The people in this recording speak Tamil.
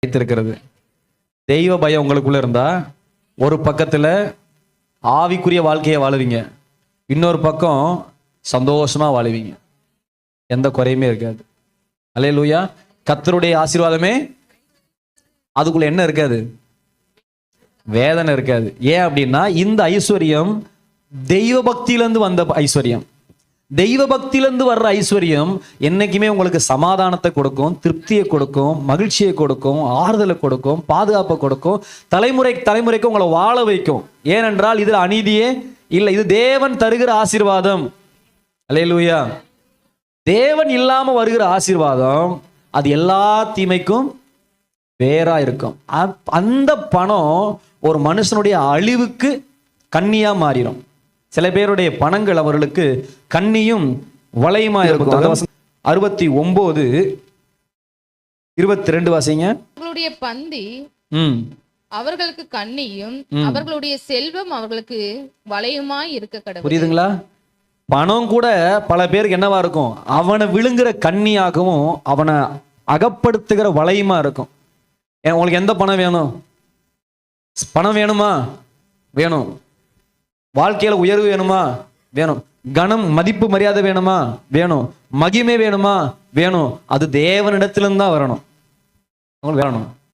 வைத்திருக்கிறது. தெய்வ பயம் உங்களுக்குள்ள இருந்தா ஒரு பக்கத்துல ஆவிக்குரிய வாழ்க்கையை வாழுவீங்க, இன்னொரு பக்கம் சந்தோஷமா வாழுவீங்க, எந்த குறையுமே இருக்காது. அல்லேலூயா. கர்த்தருடைய ஆசீர்வாதமே அதுக்குள்ள என்ன இருக்காது? வேதனை இருக்காது. ஏன் அப்படின்னா இந்த ஐஸ்வர்யம் தெய்வ பக்தியிலிருந்து வந்த ஐஸ்வர்யம். தெய்வ பக்தியிலிருந்து வர்ற ஐஸ்வர்யம் என்னைக்குமே உங்களுக்கு சமாதானத்தை கொடுக்கும், திருப்தியை கொடுக்கும், மகிழ்ச்சியை கொடுக்கும், ஆறுதலை கொடுக்கும், பாதுகாப்பை கொடுக்கும், தலைமுறைக்கு உங்களை வாழ வைக்கும். ஏனென்றால் இதில் அநீதியே இல்லை. இது தேவன் தருகிற ஆசீர்வாதம். அல்லேலூயா. தேவன் இல்லாம வருகிற ஆசீர்வாதம் அது எல்லா தீமைக்கும் வேறா இருக்கும். அந்த பணம் ஒரு மனுஷனுடைய அழிவுக்கு கண்ணியா மாறிடும். சில பேருடைய பணங்கள் அவர்களுக்கு கண்ணியும் வளையுமா இருக்கும். 69:22 வாசிங்க. அவர்களுடைய பந்தி அவர்களுக்கு கண்ணியும் அவர்களுடைய செல்வம் அவர்களுக்கு வளையுமாய் இருக்க கடவுள். புரியுதுங்களா? பணம் கூட பல பேருக்கு என்னவா இருக்கும்? அவனை விழுங்குற கண்ணியாகவும் அவனை அகப்படுத்துகிற வளையுமா இருக்கும். உங்களுக்கு எந்த பணம் வேணும்? பணம் வேணுமா? வேணும். வாழ்க்கையில உயர்வு வேணுமா? வேணும். கனம், மதிப்பு, மரியாதை வேணுமா? வேணும். மகிமை வேணுமா? வேணும். அது தேவனிடத்திலிருந்து தான் வரணும். உங்களுக்கு வேணும்.